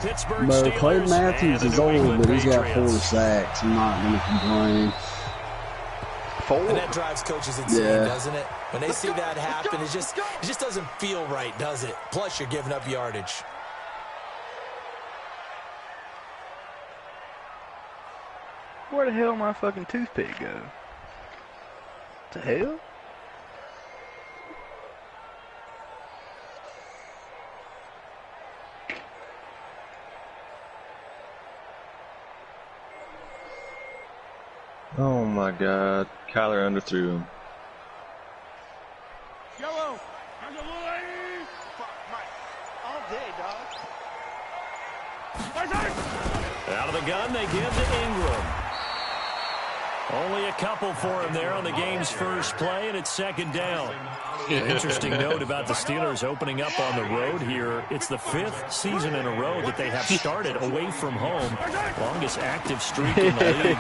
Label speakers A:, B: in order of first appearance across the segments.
A: Bro, Clay Matthews is old, but he's got 4 sacks. I'm not going to complain.
B: 4? And that drives coaches insane, doesn't it? When they see that happen, it just doesn't feel right, does it? Plus, you're giving up yardage.
C: Where the hell my fucking toothpick go? What the hell?
D: Oh my God. Kyler underthrew him.
E: Yellow! All day, dog.
F: Out of the gun, they give to Ingram. Only a couple for him there on the game's first play, and it's 2nd down. Interesting note about the Steelers opening up on the road here. It's the 5th season in a row that they have started away from home. Longest active streak in the league.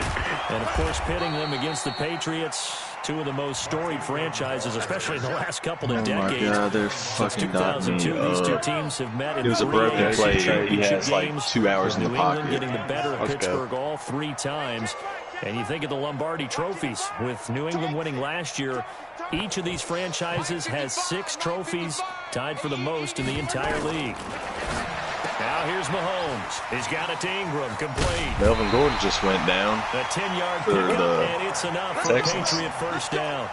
F: And, of course, pitting them against the Patriots, 2 of the most storied franchises, especially in the last couple of decades.
D: Oh, my God, they're
F: Since
D: fucking
F: 2002, these 2 teams have met in
D: it was a broken play. He has, like, 2 hours in the pocket.
F: New England getting the better of Pittsburgh all 3 times. And you think of the Lombardi trophies. With New England winning last year, each of these franchises has 6 trophies, tied for the most in the entire league. Now here's Mahomes. He's got it to Ingram, complete.
D: Melvin Gordon just went down.
F: A 10-yard pickup, and it's enough for a Patriot first down.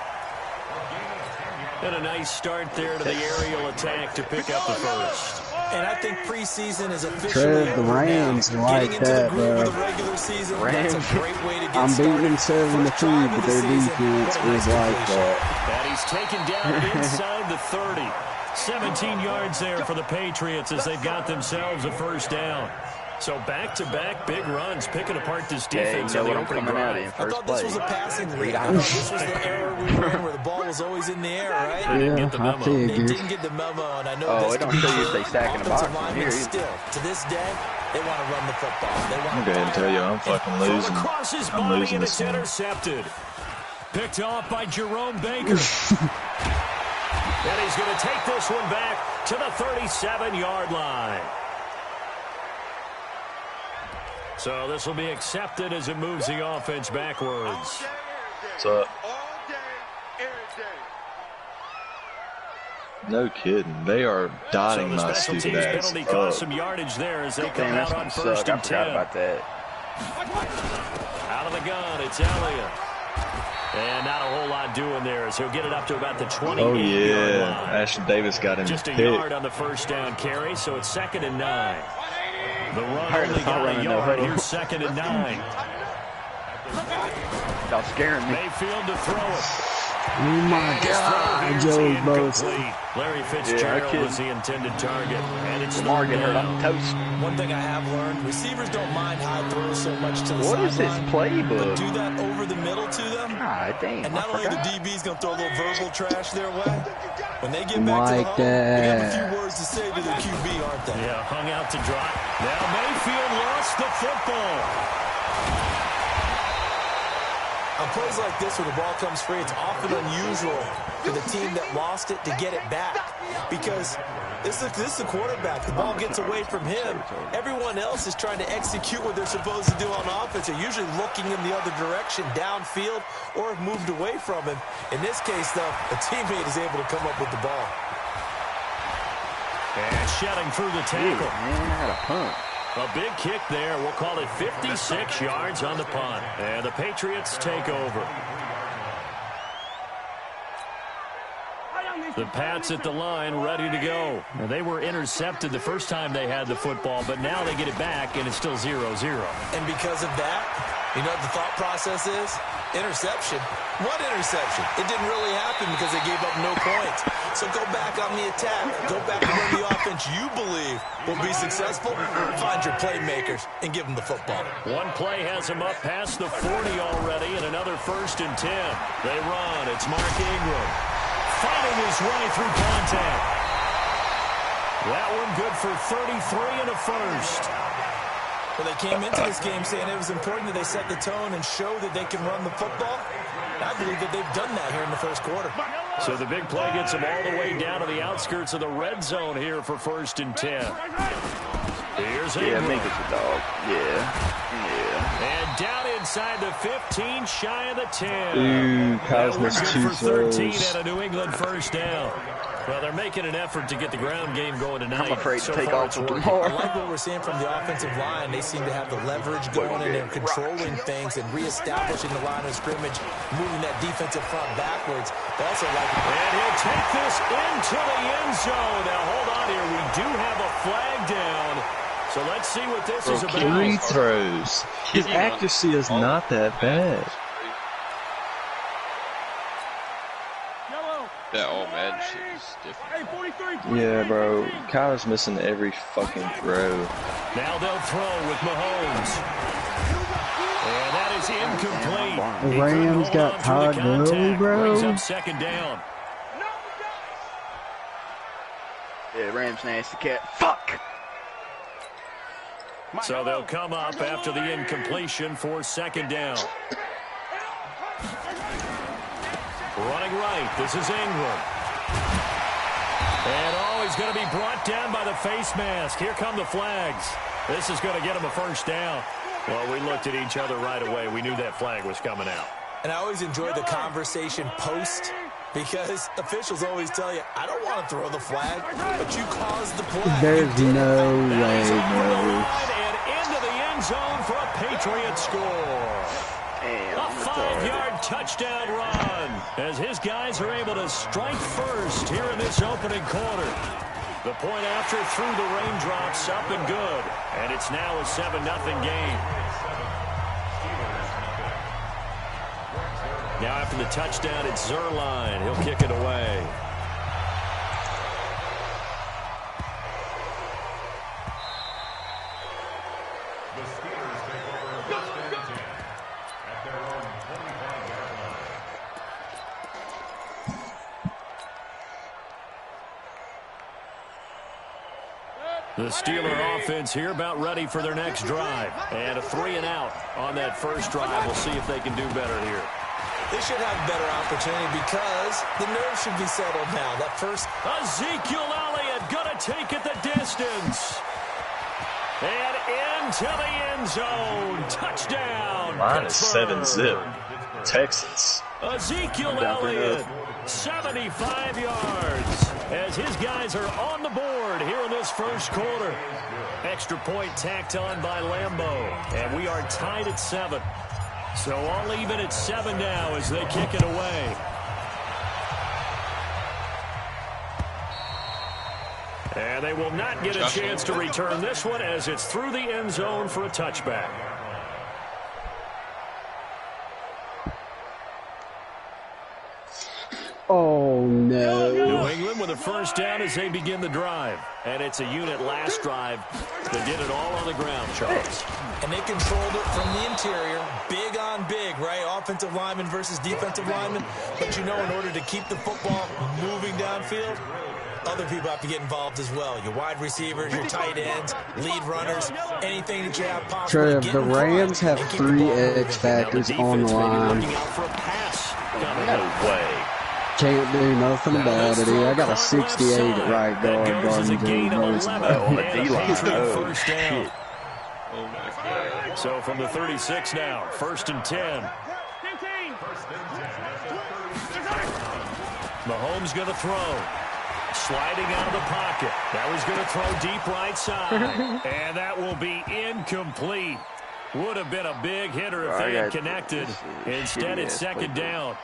F: And a nice start there to the aerial attack to pick up the first.
B: And I think preseason is officially
A: Trev, the Rams like that, bro.
B: Rams. That's a great way to get
A: I'm beating them
B: started.
A: 7-2, but their defense is like that.
F: And he's taken down inside the 30. 17 yards there for the Patriots as they've got themselves a first down. So back-to-back big runs, picking apart this defense on the opening drive.
B: I thought this was a passing league. I thought this was the era we were in where the ball was always in the air, right?
A: Yeah, I figured.
B: They didn't get the memo, and I know
C: it don't show you if they stack in the box from here.
B: Still, to this day, they want to run the football. They want
D: I'm going to tell you, I'm fucking losing.
F: Across his body, and it's intercepted. Picked off by Jerome Baker. And he's going to take this one back to the 37-yard line. So this will be accepted as it moves the offense backwards.
D: What's up? No kidding. They are dotting my stupid ass
F: penalty cost some yardage there as they come out on 1st and 10.
C: I forgot about that.
F: Out of the gun, it's Elliott. And not a whole lot doing there as he'll get it up to about the 28-yard line.
D: Ashton Davis got him
F: just a
D: hit.
F: yard on the first down carry, so it's 2nd and 9. The run only got a yard. Here's 2nd and 9.
C: Y'all scaring me.
F: Mayfield to throw it.
A: Oh my God, Joey Bosa.
F: Larry Fitzgerald was the intended target, and it's
C: Lamar getting hurt on toast.
B: One thing I have learned, receivers don't mind high throws so much to the sideline.
C: What is this playbook?
B: But do that over the middle to them.
C: God damn,
B: and not only the DB's going to throw a little verbal trash their way, when they get back to the home, they have a few words to say to their QB, aren't they?
F: Yeah, hung out to dry. Now Mayfield lost the football.
B: On plays like this, when the ball comes free, it's often unusual for the team that lost it to get it back. Because this is the quarterback. The ball gets away from him. Everyone else is trying to execute what they're supposed to do on offense. They're usually looking in the other direction, downfield, or have moved away from him. In this case, though, a teammate is able to come up with the ball.
F: And shedding through the tackle.
C: Man, I had a punt.
F: A big kick there. We'll call it 56 yards on the punt. And the Patriots take over. The Pats at the line, ready to go. Now, they were intercepted the first time they had the football, but now they get it back, and it's still 0-0.
B: And because of that, you know what the thought process is? Interception. What interception? It didn't really happen because they gave up no points. So go back on the attack. Go back and run the offense you believe will be successful. Find your playmakers and give them the football.
F: One play has them up past the 40 already, and another 1st and 10. They run. It's Mark Ingram fighting his way through contact. That one good for 33 and a first.
B: Well, they came into this game saying it was important that they set the tone and show that they can run the football. I believe that they've done that here in the first quarter.
F: So the big play gets them all the way down to the outskirts of the red zone here for 1st and 10. Here's
C: Yeah,
F: Ingram.
C: make it a dog. Yeah.
F: And down inside the 15, shy of the 10.
A: Ooh, Kyle's
F: That was
A: missed
F: good
A: 2
F: for 13
A: throws.
F: at a New England first down. Well, they're making an effort to get the ground game going tonight.
C: I'm afraid to take
F: far,
C: off
F: it's
C: with
F: working.
C: tomorrow.
B: I like what we're seeing from the offensive line. They seem to have the leverage going, and they're controlling things and reestablishing the line of scrimmage, moving that defensive front backwards. They also like it.
F: And he'll take this into the end zone. Now, hold on here. We do have a flag down. So let's see what this is about.
D: 3 throws. His accuracy is not that bad.
G: That all man shit is different.
D: Yeah, bro. Kyle's missing every fucking throw.
F: Now they'll throw with Mahomes. And that is incomplete.
A: The Rams got Todd Gurley, bro.
F: Brings up second down.
C: Yeah, Rams nasty cat. Fuck!
F: So they'll come up after the incompletion for second down. Running right, this is Ingram. And he's going to be brought down by the face mask. Here come the flags. This is going to get him a first down. Well, we looked at each other right away. We knew that flag was coming out.
B: And I always enjoy the conversation post, because officials always tell you, I don't want to throw the flag, but you caused the play.
A: There's no way, bro.
F: And into the end zone for a Patriots score.
C: Damn,
F: A 5-yard touchdown run as his guys are able to strike first here in this opening quarter. The point after through the raindrops, up and good. And it's now a 7-0 game. Now after the touchdown, it's Zerline. He'll kick it away. The Steeler offense here about ready for their next drive. And a 3-and-out on that first drive. We'll see if they can do better here.
B: They should have a better opportunity because the nerves should be settled now. That first...
F: Ezekiel Elliott going to take it the distance. And into the end zone. Touchdown.
D: Mine is
F: Pittsburgh.
D: 7-zip. Texans.
F: Ezekiel Elliott, 75 yards, as his guys are on the board here in this first quarter. Extra point tacked on by Lambeau, and we are tied at 7. So all even at 7 now as they kick it away. And they will not get a chance to return this one as it's through the end zone for a touchback.
A: Oh, no.
F: New England with a first down as they begin the drive. And it's a unit last drive that did it all on the ground, Charles.
B: And they controlled it from the interior. Big on big, right? Offensive lineman versus defensive lineman. But you know, in order to keep the football moving downfield, other people have to get involved as well. Your wide receivers, your tight ends, lead runners, anything that you have possible.
A: Trev, the Rams have 3 X factors on the line.
D: No way.
A: Can't do nothing about it. I got a 68 at right guard.
F: Goes as a gain of 11
C: on the
F: and a
C: D-line.
F: Patriot
C: Oh,
F: first down.
C: shit.
G: Oh my God.
F: So from the 36 now, 1st and 10. Mahomes going to throw. Sliding out of the pocket. Now he's going to throw deep right side. And that will be incomplete. Would have been a big hitter if they had connected. Instead, it's second down.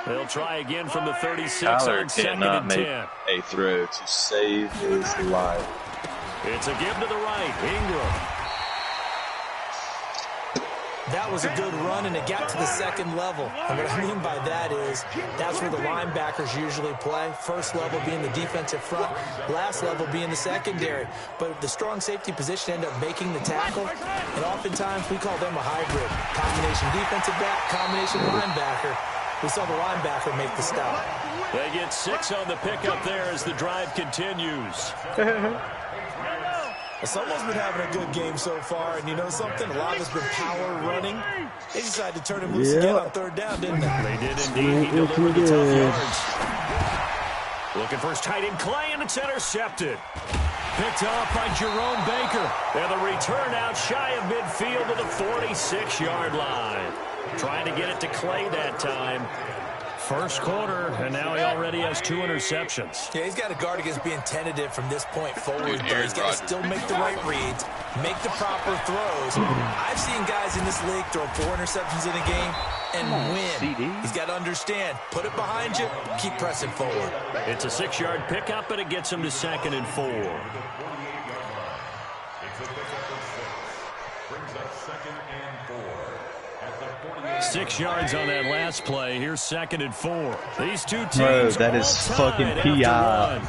F: They'll try again from the 36
D: Tyler
F: on 2nd
D: cannot
F: and
D: make
F: 10.
D: a throw to save his life.
F: It's a give to the right. Ingram.
B: That was a good run, and it got to the second level. And what I mean by that is that's where the linebackers usually play. First level being the defensive front, last level being the secondary. But the strong safety position ended up making the tackle, and oftentimes we call them a hybrid. Combination defensive back, combination linebacker. We saw the linebacker make the stop.
F: They get 6 on the pickup there as the drive continues.
B: Someone's been having a good game so far, and you know something? A lot of it's been power running. They decided to turn him loose again on 3rd down, didn't they?
F: They did indeed. He delivered the tough yards. Looking for his tight end, Clay, and it's intercepted. Picked off by Jerome Baker. And the return out shy of midfield to the 46-yard line. Trying to get it to Clay that time. First quarter, and now he already has 2 interceptions.
B: Yeah, he's got to guard against being tentative from this point forward, but he's got to still make the right reads, make the proper throws. I've seen guys in this league throw 4 interceptions in a game and win. He's got to understand, put it behind you, keep pressing forward.
F: It's a 6-yard pickup, and it gets him to 2nd and 4.
H: Brings up 2nd and 4.
F: 6 yards on that last play. Here's 2nd and 4. These two teams
D: Bro, that is fucking PI.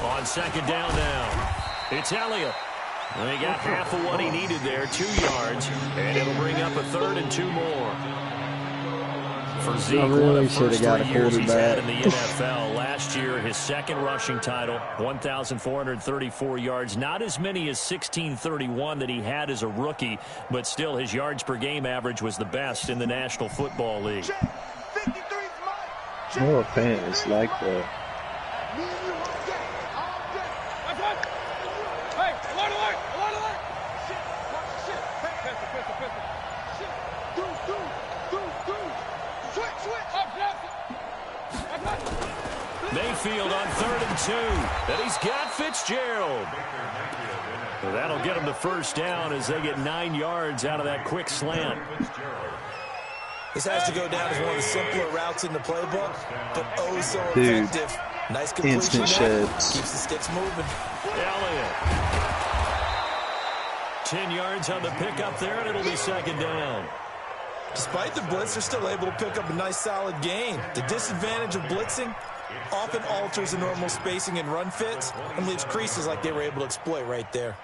F: On 2nd down now. It's Elliott. And he got half of what he needed there, 2 yards. And it'll bring up a 3rd and 2 more. For Zeke,
A: I really
F: one of the
A: should
F: first
A: have got
F: 3
A: a
F: years he's had
A: quarterback.
F: in the NFL. Last year, his 2nd rushing title, 1,434 yards. Not as many as 1,631 that he had as a rookie, but still his yards per game average was the best in the National Football League.
D: No offense, like the.
F: Mayfield on 3rd and 2. And he's got Fitzgerald. So that'll get him the first down as they get 9 yards out of that quick slant.
B: This has to go down as one of the simpler routes in the playbook, but oh so effective. Nice completion.
D: Instant sheds.
B: Keeps the sticks moving.
F: Elliott. 10 yards on the pickup there, and it'll be 2nd down.
B: Despite the blitz, they're still able to pick up a nice solid gain. The disadvantage of blitzing often alters the normal spacing and run fits and leaves creases like they were able to exploit right there.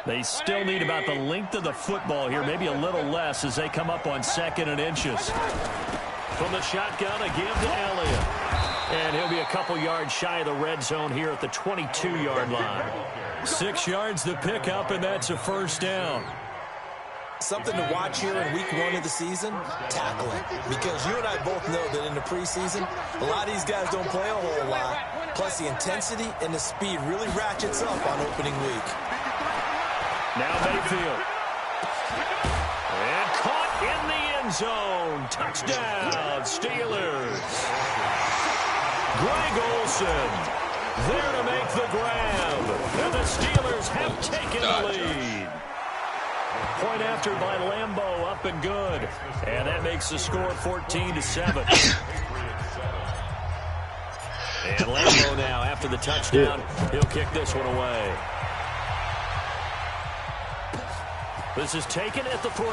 F: They still need about the length of the football here, maybe a little less as they come up on 2nd and inches. From the shotgun, a give to Elliott. And he'll be a couple yards shy of the red zone here at the 22-yard line. 6 yards to pick up, and that's a first down.
B: Something to watch here in week 1 of the season, tackling. Because you and I both know that in the preseason, a lot of these guys don't play a whole lot. Plus, the intensity and the speed really ratchets up on opening week.
F: Now Mayfield. And caught in the end zone. Touchdown, Steelers. Greg Olsen there to make the grab. And the Steelers have taken the lead. Point after by Lambeau, up and good. And that makes the score 14-7. And Lambeau now, after the touchdown, he'll kick this one away. This is taken at the 3.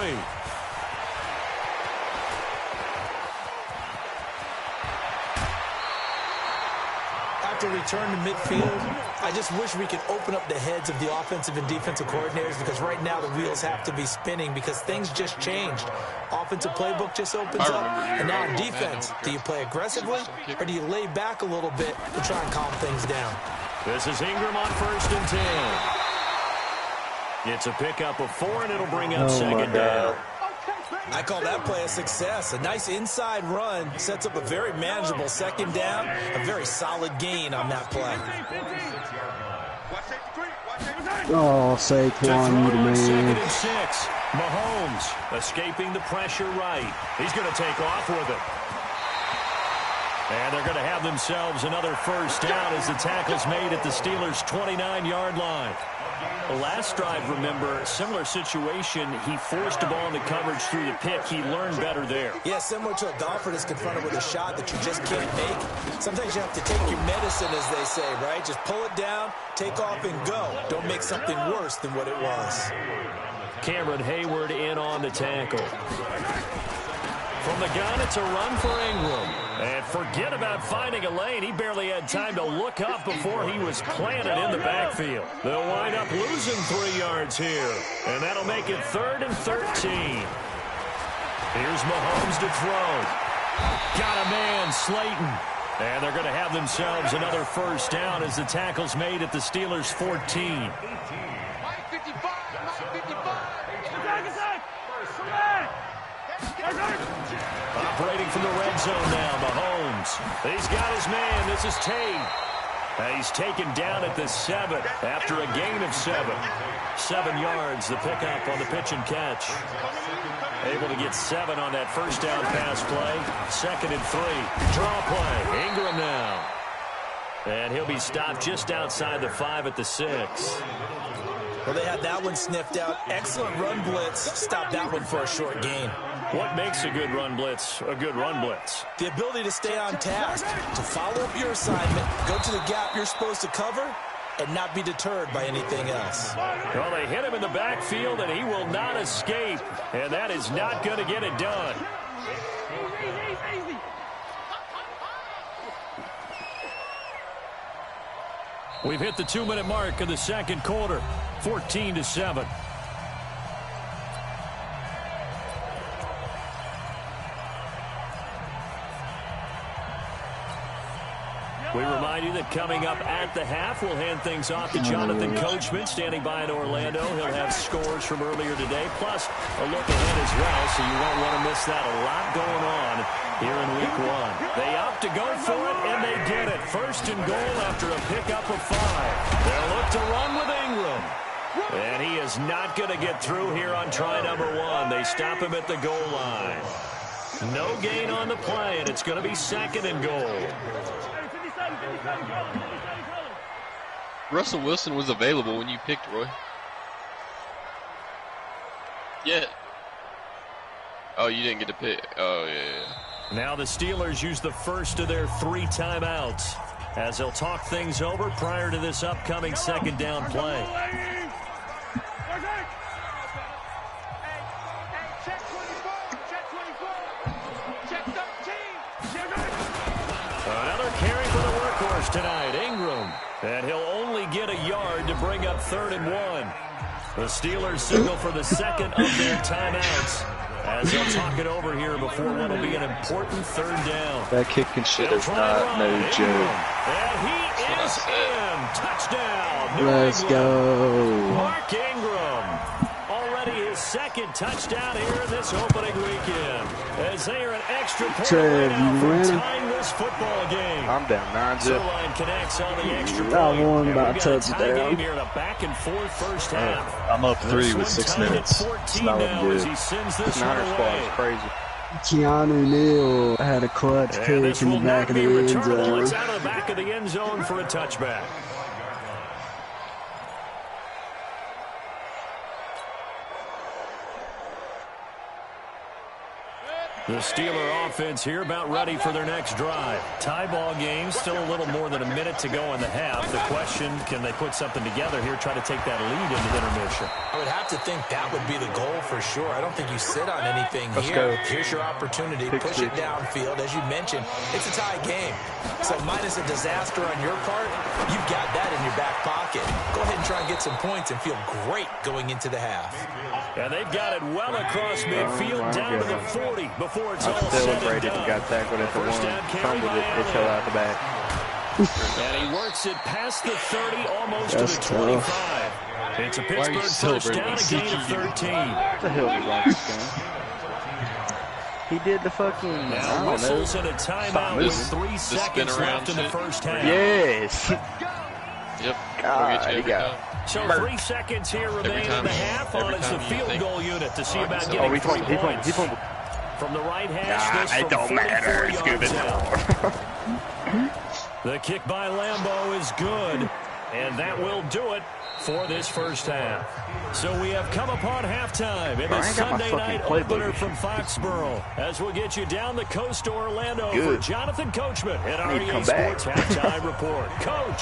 B: After return to midfield, I just wish we could open up the heads of the offensive and defensive coordinators, because right now the wheels have to be spinning because things just changed. Offensive playbook just opens up, and now in defense, do you play aggressively or do you lay back a little bit to try and calm things down?
F: This is Ingram on 1st and 10. It's a pickup of 4, and it'll bring up 2nd down.
B: I call that play a success. A nice inside run sets up a very manageable 2nd down, a very solid gain on that play.
A: Oh, Saquon, you the man.
F: 2nd and 6. Mahomes escaping the pressure right. He's going to take off with it. And they're going to have themselves another first down as the tackle's made at the Steelers' 29-yard line. The last drive, remember, similar situation. He forced the ball into coverage through the pick. He learned better there.
B: Yeah, similar to a golfer that's confronted with a shot that you just can't make. Sometimes you have to take your medicine, as they say, right? Just pull it down, take off, and go. Don't make something worse than what it was.
F: Cameron Hayward in on the tackle. From the gun, it's a run for Ingram. And forget about finding a lane. He barely had time to look up before he was planted in the backfield. They'll wind up losing 3 yards here. And that'll make it 3rd and 13. Here's Mahomes to throw. Got a man, Slayton. And they're going to have themselves another first down as the tackle's made at the Steelers' 14. Operating from the red zone now, Mahomes. He's got his man. This is Tate. He's taken down at the 7 after a gain of 7. 7 yards, the pickup on the pitch and catch. Able to get 7 on that first down pass play. 2nd and 3. Draw play. Ingram now. And he'll be stopped just outside the 5 at the 6.
B: Well, they had that one sniffed out. Excellent run blitz. Stopped that one for a short gain.
F: What makes a good run blitz a good run blitz?
B: The ability to stay on task, to follow up your assignment, go to the gap you're supposed to cover, and not be deterred by anything else.
F: Well, they hit him in the backfield, and he will not escape. And that is not going to get it done. We've hit the 2-minute mark of the second quarter. 14-7. We remind you that coming up at the half, we'll hand things off to Jonathan Coachman, standing by in Orlando. He'll have scores from earlier today, plus a look ahead as well, so you won't want to miss that. A lot going on here in Week 1. They opt to go for it, and they get it. 1st and goal after a pickup of 5. They'll look to run with Ingram. And he is not going to get through here on try number 1. They stop him at the goal line. No gain on the play, and it's going to be 2nd and goal.
G: Russell Wilson was available when you picked, Roy. Yeah. Oh, you didn't get to pick. Oh, yeah.
F: Now the Steelers use the first of their 3 timeouts as they'll talk things over prior to this upcoming 2nd down play. Another carry for the workhorse tonight, Ingram. And he'll only get a yard to bring up 3rd and 1. The Steelers signal for the 2nd of their timeouts as they'll talk it over here before what will be an important 3rd down.
D: That kicking shit is not no joke.
F: And he is in. Touchdown.
A: Let's go.
F: Mark Ingram. Already his 2nd touchdown here in this opening weekend. As they are an extra point away now from tying this football game.
C: I'm down 9-0.
F: Line connects on the extra point.
A: I won by a
F: touchdown.
A: touchdown.
F: Here in a back and forth first half.
D: I'm up 3 with 6 minutes. It's not looking good.
C: This Niners squad is crazy.
A: Keanu Neal had a clutch pick in the back of the end zone.
F: It's out of the back of the end zone for a touchback. The Steeler offense here about ready for their next drive. Tie ball game, still a little more than a minute to go in the half. The question, can they put something together here, try to take that lead into intermission?
B: I would have to think that would be the goal for sure. I don't think you sit on anything
C: Let's
B: here.
C: go.
B: Here's your opportunity. Push it downfield. As you mentioned, it's a tie game. So minus a disaster on your part, you've got that in your back pocket. Go ahead and try and get some points and feel great going into the half.
F: And they've got it well across midfield down to the 40 before it's all said and
C: Celebrated
F: done.
C: and got tackled at the 1. Fumbled it. It fell out the back.
F: And he works it past the 30, almost
A: That's
F: to the 25. It's a Pittsburgh touchdown, a gain of 13.
C: What the hell is wrong with this game? He did the fucking,
F: Now whistles and a timeout with 3 seconds left in the first half.
C: Yes.
G: Yep.
C: God,
G: We'll
C: he got
F: So 3 seconds here remain in the half on it's the field goal unit to see about
G: Oh,
F: getting
C: he
F: 3
C: fumbled.
F: points.
C: He fumbled.
F: From the right hash, this
C: it
F: from
C: don't
F: 44
C: matter.
F: yards
C: Scoop
F: out. The kick by Lambeau is good, and that will do it for this first half. So we have come upon halftime in the Sunday night opener from Foxborough as we'll get you down the coast to Orlando for Jonathan Coachman at REA Sports Halftime Report. Coach,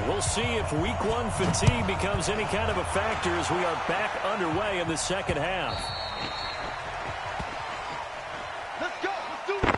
F: we'll see if Week 1 fatigue becomes any kind of a factor as we are back underway in the second half.
E: Let's go. Let's do it.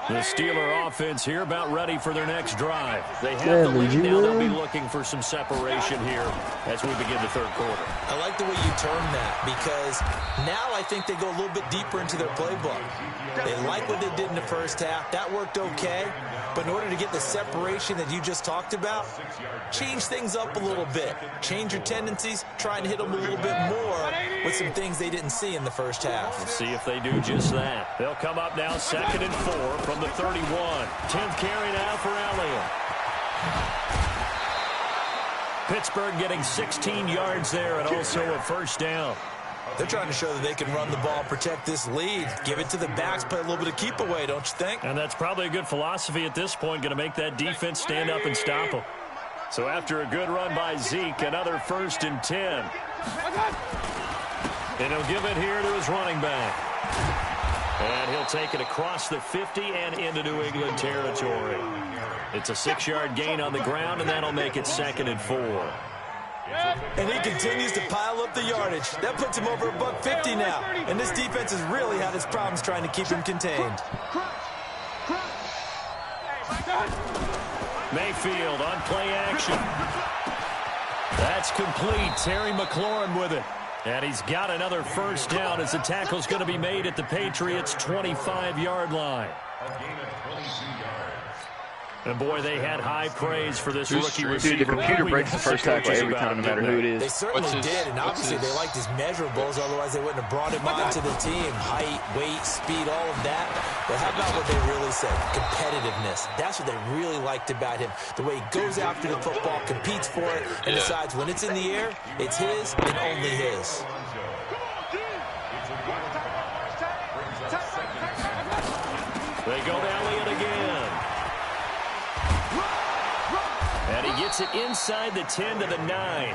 F: The Steeler offense here about ready for their next drive. They have the lead now. They'll be looking for some separation here as we begin the third quarter.
B: I like the way you term that because now I think they go a little bit deeper into their playbook. They like what they did in the first half. That worked okay. But in order to get the separation that you just talked about, change things up a little bit. Change your tendencies. Try and hit them a little bit more with some things they didn't see in the first half.
F: We'll see if they do just that. They'll come up now 2nd and 4 from the 31. 10th carry now for Elliott. Pittsburgh getting 16 yards there and also a first down.
B: They're trying to show that they can run the ball, protect this lead. Give it to the backs, play a little bit of keep away, don't you think?
F: And that's probably a good philosophy at this point, going to make that defense stand up and stop them. So after a good run by Zeke, another 1st and 10. And he'll give it here to his running back. And he'll take it across the 50 and into New England territory. It's a 6-yard gain on the ground, and that'll make it 2nd and 4.
B: And he continues to pile up the yardage. That puts him over $150 now. And this defense has really had its problems trying to keep him contained.
F: Mayfield on play action. That's complete. Terry McLaurin with it. And he's got another first down as the tackle's going to be made at the Patriots' 25-yard line. And, boy, they had high praise for this rookie receiver.
C: Dude, the computer breaks the first tackle every time, no matter who it is.
B: They certainly did, and obviously they liked his measurables. Otherwise, they wouldn't have brought him onto the team. Height, weight, speed, all of that. But how about what they really said? Competitiveness. That's what they really liked about him. The way he goes after the football, competes for it, and decides when it's in the air, it's his and only his.
F: They go to Elliott again. And he gets it inside the 10 to the 9.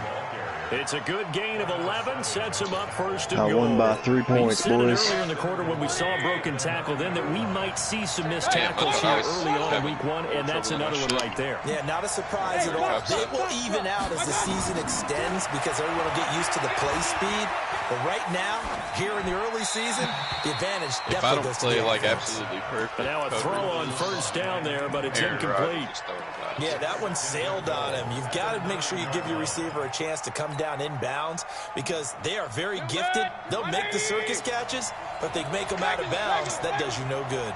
F: It's a good gain of 11, sets him up 1st and goal.
A: I won by 3 points, boys.
F: We said earlier in the quarter when we saw a broken tackle then that we might see some missed tackles here early on in week 1, and that's another one right there.
B: Yeah, not a surprise at all. They will even out as the season extends because everyone will get used to the play speed. But right now, here in the early season, the advantage definitely goes to the offense.
G: If I don't play like absolutely perfect.
F: Now a throw on 1st down there, but it's incomplete.
B: Yeah, that one sailed on him. You've got to make sure you give your receiver a chance to come down inbounds because they are very gifted. They'll make the circus catches, but they make them out of bounds. That does you no good.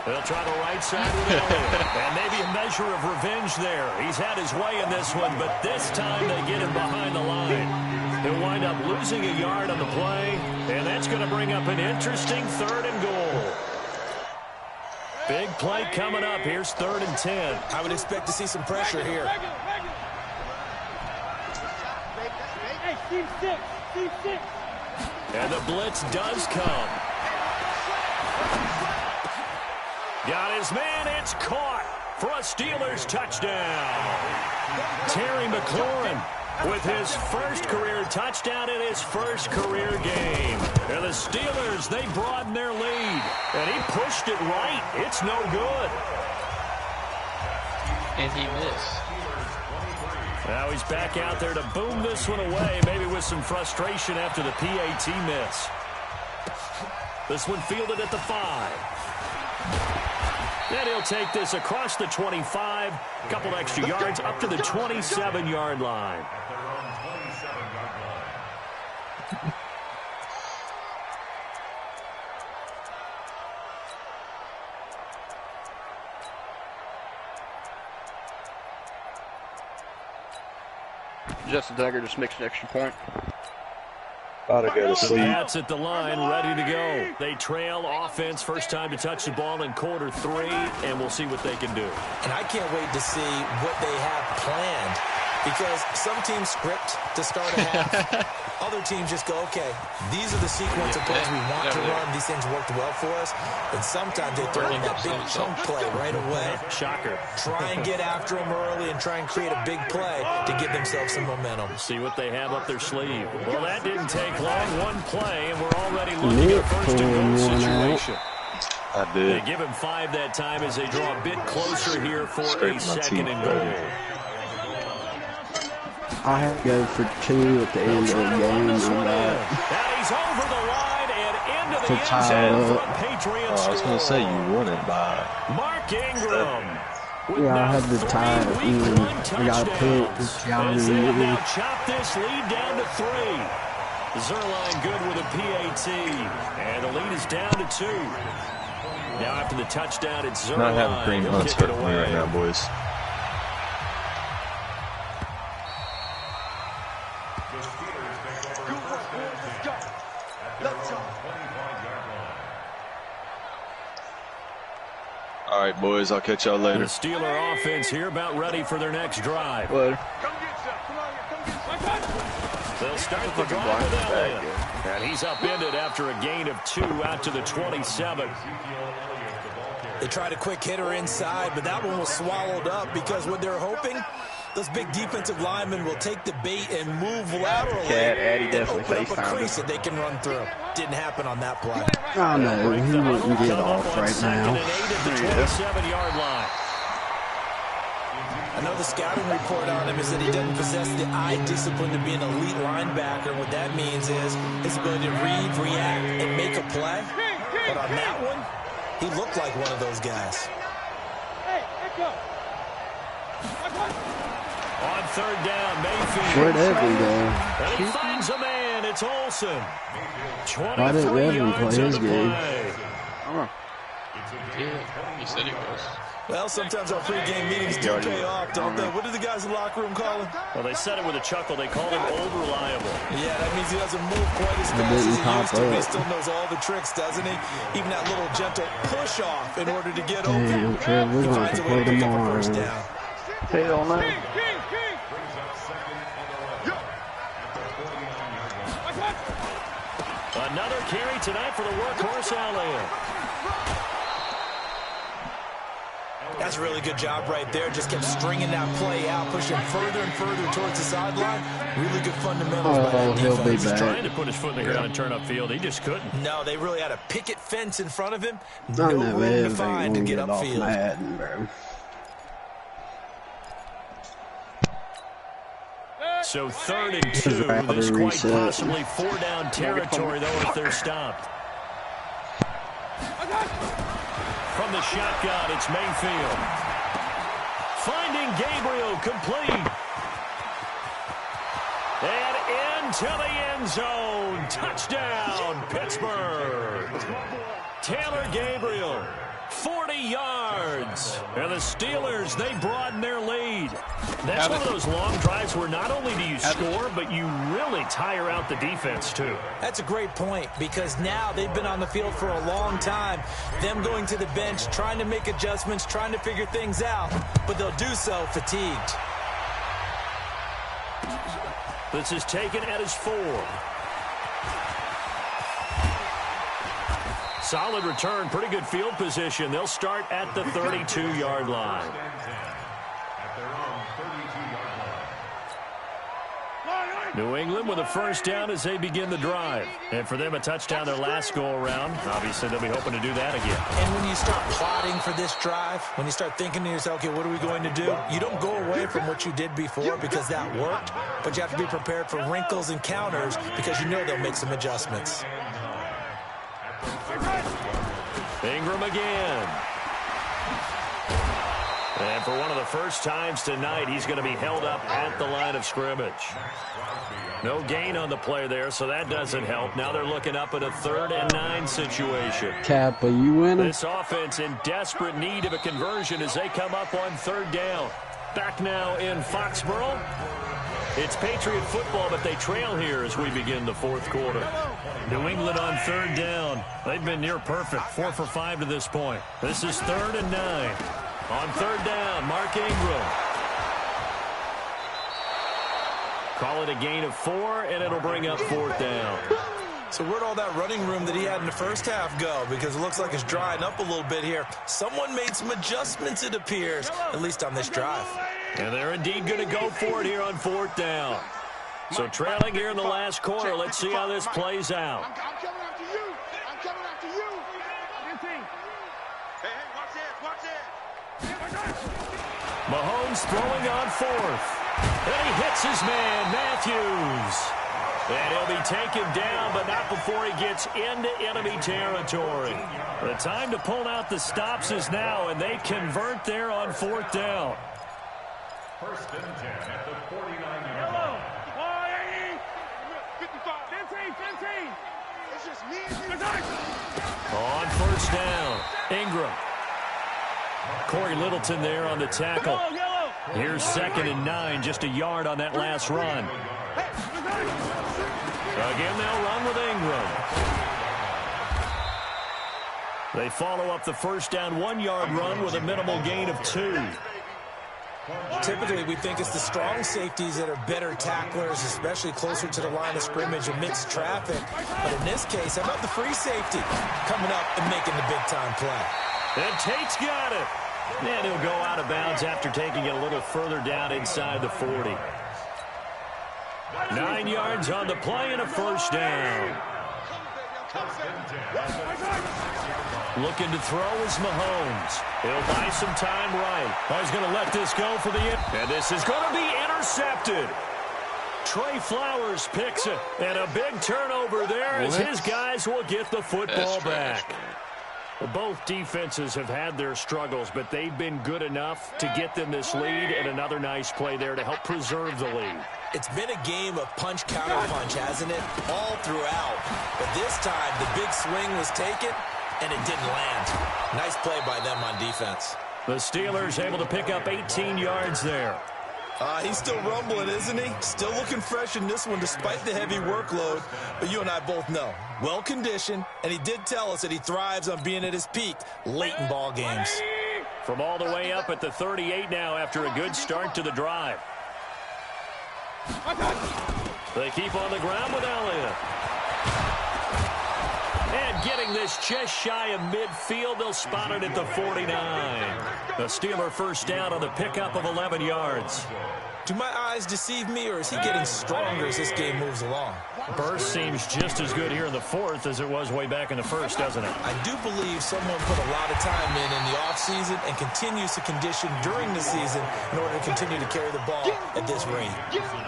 F: They'll try the right side with Elliott. And maybe a measure of revenge there. He's had his way in this one, but this time they get him behind the line. He'll wind up losing a yard on the play, and that's going to bring up an interesting 3rd and goal. Big play coming up. Here's 3rd and 10.
B: I would expect to see some pressure here.
F: And the blitz does come. Got his man. It's caught for a Steelers touchdown. Terry McLaurin with his 1st career touchdown in his 1st career game. And the Steelers, they broaden their lead. And he pushed it right. It's no good.
G: And he missed.
F: Now he's back out there to boom this one away, maybe with some frustration after the PAT miss. This one fielded at the 5. And he'll take this across the 25, a couple extra yards up to the 27-yard line.
C: Justin Duggar just makes an extra point.
A: About to go to sleep.
F: The Pats at the line, ready to go. They trail offense, first time to touch the ball in quarter 3, and we'll see what they can do.
B: And I can't wait to see what they have planned because some teams script to start a half. Other teams just go, okay, these are the sequence of plays we want to run. These things worked well for us. And sometimes they throw in that big chunk play right away.
F: Shocker.
B: Try and get after them early and try and create a big play to give themselves some momentum.
F: See what they have up their sleeve. Well, that didn't take long. One play, and we're already looking at a 1st and goal situation.
D: I did.
F: They give him 5 that time as they draw a bit closer here for a 2nd and goal.
A: I have to go for 2 at the end of the game.
F: And he's over the line and into
A: To
F: the end
A: tie
F: zone
A: it
F: for
A: up.
F: a Patriots
D: I was going to say you won it by.
F: Mark Ingram.
A: Yeah, I had to tie it, and then I got picked.
F: As they have now chopped this lead down to 3. Zerline good with a PAT. And the lead is down to 2. Now after the touchdown, it's Zerline.
D: Not having Green Hunt's hurting me right now, boys. All right, boys, I'll catch y'all later.
F: The Steeler offense here about ready for their next drive.
C: Later.
F: They'll start the drive with Elliott. And he's upended after a gain of 2 out to the 27.
B: They tried a quick hitter inside, but that one was swallowed up because what they're hoping, those big defensive linemen will take the bait and move laterally
C: Addy
B: and
C: definitely
B: open up a
C: FaceTimed
B: crease that they can run through. Didn't happen on that play.
A: I know, he wouldn't get off right now.
F: 2nd and 8 at the 27-yard line.
B: I know the scouting report on him is that he doesn't possess the eye discipline to be an elite linebacker. What that means is his ability to read, react, and make a play. But on that one, he looked like one of those guys.
F: On 3rd down, Mayfield.
A: Where'd Evan go?
F: And he finds a man. It's Olsen.
A: Why didn't
F: 23
A: Evan
F: yards
A: play
F: on
A: his
F: the
A: game?
F: play.
G: Yeah, he said he was.
B: Well, sometimes our pregame meetings do pay off, don't they? What do the guys in the locker room call him?
F: Well, they said it with a chuckle. They called him old reliable.
B: Yeah, that means he doesn't move quite as fast as he used to, but he still knows all the tricks, doesn't he? Even that little gentle push-off in order to get open.
A: Damn, Trev, we're
B: He
A: going
B: finds
A: to
B: a way
A: play
B: to pick up a
A: tomorrow.
B: first down.
C: Hell no.
F: Another carry tonight for the workhorse Elliott.
B: That's a really good job right there. Just kept stringing that play out, pushing further and further towards the sideline. Really good fundamentals by that
A: he'll be
B: defense.
F: He was
A: back.
F: trying to put his foot in the ground and turn upfield. He just couldn't.
B: No, they really had a picket fence in front of him.
A: I
B: No
A: know
B: room to
A: Evan
B: find to
A: won't
B: get
A: get off
B: upfield.
A: Madden, bro.
F: So 3rd and 2.
A: Rather
F: This quite
A: reset.
F: possibly 4-down territory, though, if they're stopped. From the shotgun, it's Mayfield. Finding Gabriel, complete. And into the end zone. Touchdown, Pittsburgh. Taylor Gabriel, 40 yards. And the Steelers, they broaden their lead. That's one of those long drives where not only do you score, but you really tire out the defense, too.
B: That's a great point because now they've been on the field for a long time. Them going to the bench, trying to make adjustments, trying to figure things out, but they'll do so fatigued.
F: This is taken at his 4. Solid return, pretty good field position. They'll start at the 32-yard line. New England with a first down as they begin the drive. And for them, a touchdown their last go-around. Obviously, they'll be hoping to do that again.
B: And when you start plotting for this drive, when you start thinking to yourself, okay, what are we going to do? You don't go away from what you did before because that worked, but you have to be prepared for wrinkles and counters because you know they'll make some adjustments.
F: Ingram again. And for one of the first times tonight, he's going to be held up at the line of scrimmage. No gain on the play there, so that doesn't help. Now they're looking up at a 3rd and 9 situation.
A: Kappa, you winning?
F: This offense in desperate need of a conversion as they come up on 3rd down. Back now in Foxborough. It's Patriot football, but they trail here as we begin the 4th quarter. New England on 3rd down. They've been near perfect, 4 for 5 to this point. This is 3rd and 9. On 3rd down, Mark Ingram. Call it a gain of 4, and it'll bring up 4th down.
B: So where'd all that running room that he had in the first half go? Because it looks like it's drying up a little bit here. Someone made some adjustments, it appears, at least on this drive.
F: And they're indeed going to go for it here on 4th down. So trailing here in the last quarter. Let's see how this plays out.
E: I'm coming after you. I'm coming after you. Hey, watch it. Watch it.
F: Mahomes throwing on 4th. And he hits his man, Matthews. And he'll be taken down, but not before he gets into enemy territory. The time to pull out the stops is now, and they convert there on 4th down.
H: First and 10 at the 49-yard line.
E: 15. It's just me and you.
F: On 1st down, Ingram. Corey Littleton there on the tackle. Here's 2nd and 9, just a yard on that last run. Again, they'll run with Ingram. They follow up the 1st down 1-yard run with a minimal gain of 2.
B: Typically, we think it's the strong safeties that are better tacklers, especially closer to the line of scrimmage amidst traffic. But in this case, how about the free safety coming up and making the big-time play?
F: And Tate's got it. And he'll go out of bounds after taking it a little further down inside the 40. 9 yards on the play and a 1st down. Looking to throw is Mahomes. He'll buy some time right. He's going to let this go for the end. And this is going to be intercepted. Trey Flowers picks it. And a big turnover there as his guys will get the football back. Well, both defenses have had their struggles, but they've been good enough to get them this lead, and another nice play there to help preserve the lead.
B: It's been a game of punch-counter-punch, hasn't it? All throughout. But this time, the big swing was taken, and it didn't land. Nice play by them on defense.
F: The Steelers able to pick up 18 yards there.
B: He's still rumbling, isn't he? Still looking fresh in this one despite the heavy workload. But you and I both know, well-conditioned, and he did tell us that he thrives on being at his peak late in ball games.
F: From all the way up at the 38 now after a good start to the drive. They keep on the ground with Elliott. And getting this just shy of midfield, they'll spot it at the 49. The Steeler 1st down on the pickup of 11 yards.
B: Do my eyes deceive me, or is he getting stronger as this game moves along?
F: Burst seems just as good here in the 4th as it was way back in the 1st, doesn't it?
B: I do believe someone put a lot of time in the offseason and continues to condition during the season in order to continue to carry the ball at this rate.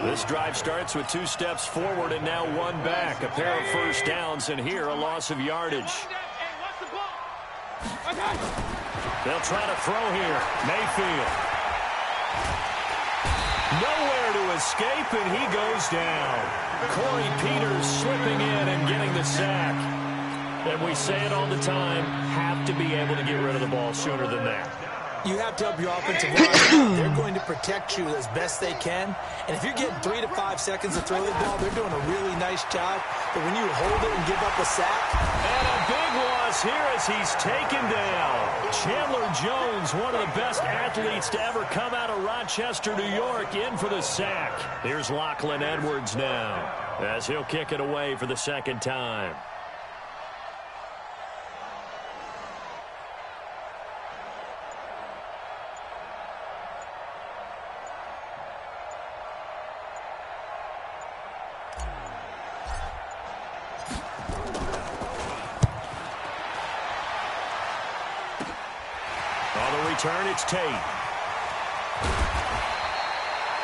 F: This drive starts with 2 steps forward and now 1 back. A pair of 1st downs, and here a loss of yardage. They'll try to throw here. Mayfield. Nowhere to escape, and he goes down. Corey Peters slipping in and getting the sack. And we say it all the time, have to be able to get rid of the ball sooner than that.
B: You have to help your offensive line. They're going to protect you as best they can. And if you're getting 3 to 5 seconds to throw the ball, they're doing a really nice job. But when you hold it and give up a sack.
F: And a big loss here as he's taken down. Chandler Jones, one of the best athletes to ever come out of Rochester, New York, in for the sack. Here's Lachlan Edwards now as he'll kick it away for the 2nd time. Turn, it's Tate.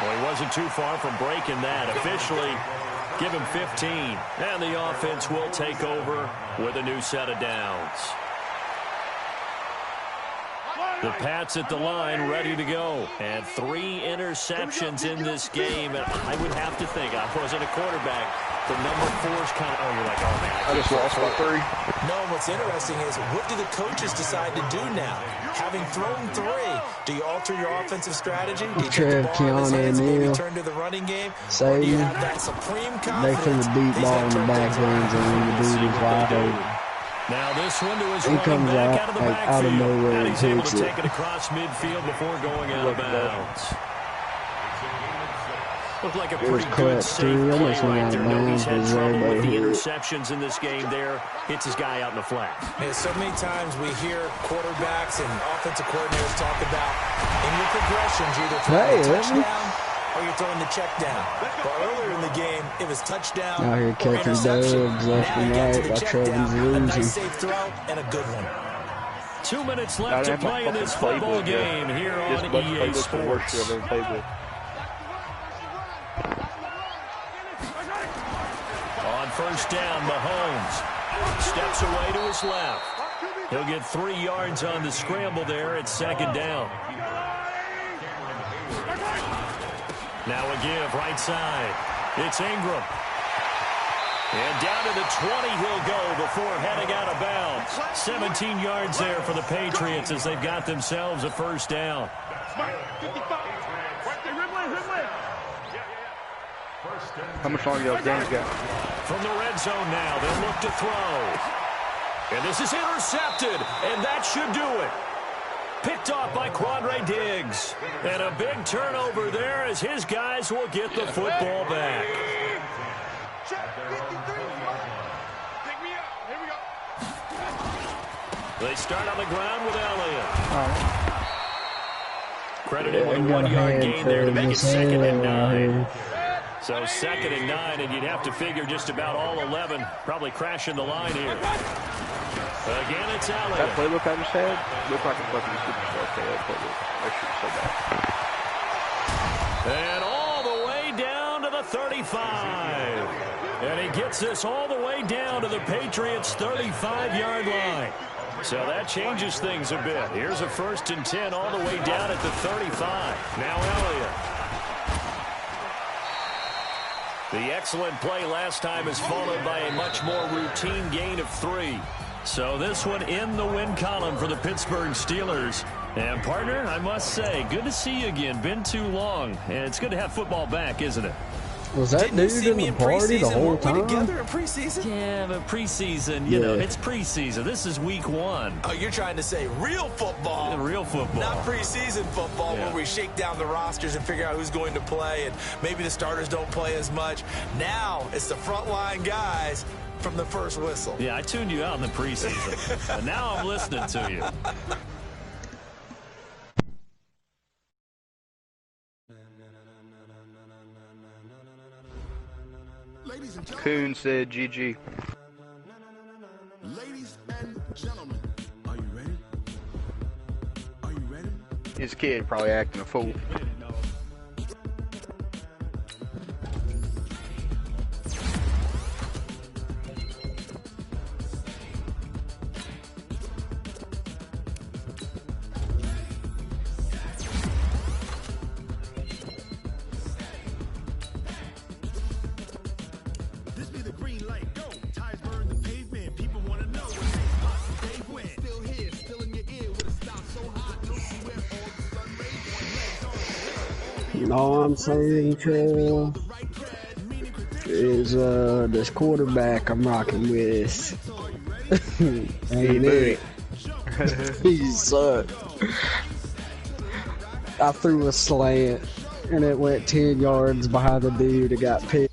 F: Well, he wasn't too far from breaking that. Officially, give him 15. And the offense will take over with a new set of downs. The Pats at the line, ready to go. And 3 interceptions in this game. And I would have to think, I wasn't a quarterback, the number 4's kind of, oh, you're like, oh, man.
I: I just lost my 3.
B: No, what's interesting is, what do the coaches decide to do now? Having thrown 3, do you alter your offensive strategy? Do you take the ball in his hands and maybe turn to the running game? Or do you have that supreme confidence?
A: They finna deep ball in the back ends and when the dude is wide open.
F: Now this one to his running back out of the backfield. And he's able to take it across midfield before going out of bounds. Looked like a pretty good save play right there. Nobody's had trouble with the interceptions in this game there. Hits his guy out in the flat.
B: Man, so many times we hear quarterbacks and offensive coordinators talk about in your progressions, you're either throwing a touchdown or you're throwing the check down. But earlier in the game, it was touchdown
A: out here
B: or interception.
A: Dubs left and right by Trevor's
B: a nice safe throw and a good one.
F: 2 minutes left to play in this football game here on EA Sports. first down. Mahomes steps away to his left. He'll get 3 yards on the scramble there at second down. Now a give right side. It's Ingram. And down to the 20 he'll go before heading out of bounds. 17 yards there for the Patriots as they've got themselves a first down.
C: How much longer y'all games got?
F: From the red zone now, they'll look to throw. And this is intercepted, and that should do it. Picked off by Quandre Diggs. And a big turnover there as his guys will get the football back. They start on the ground with Elliott. Credit him with a 1-yard gain there to make it 2nd and 9. So 2nd and 9, and you'd have to figure just about all 11 probably crashing the line here. Again, it's Elliott.
C: That playbook I just had looked like a fucking superstar. Okay, that playbook. That shit was so bad.
F: And all the way down to the 35. And he gets this all the way down to the Patriots' 35-yard line. So that changes things a bit. Here's a 1st and 10 all the way down at the 35. Now Elliott. The excellent play last time is followed by a much more routine gain of 3. So this one in the win column for the Pittsburgh Steelers. And partner, I must say, good to see you again. Been too long. And it's good to have football back, isn't it?
A: Was that dude in the party the whole time?
B: Weren't we together in preseason?
F: Yeah, but preseason, you know, it's preseason. This is week 1.
B: Oh, you're trying to say real football.
F: Yeah, real football.
B: Not preseason football where we shake down the rosters and figure out who's going to play, and maybe the starters don't play as much. Now it's the frontline guys from the first whistle.
F: Yeah, I tuned you out in the preseason. And now I'm listening to you.
C: Kuhn said GG.
I: Ladies and gentlemen, are you ready? Are you ready?
C: His kid probably acting a fool.
A: All I'm saying, Phil, is this quarterback I'm rocking with. Ain't it? He sucked. I threw a slant and it went 10 yards behind the dude that got picked.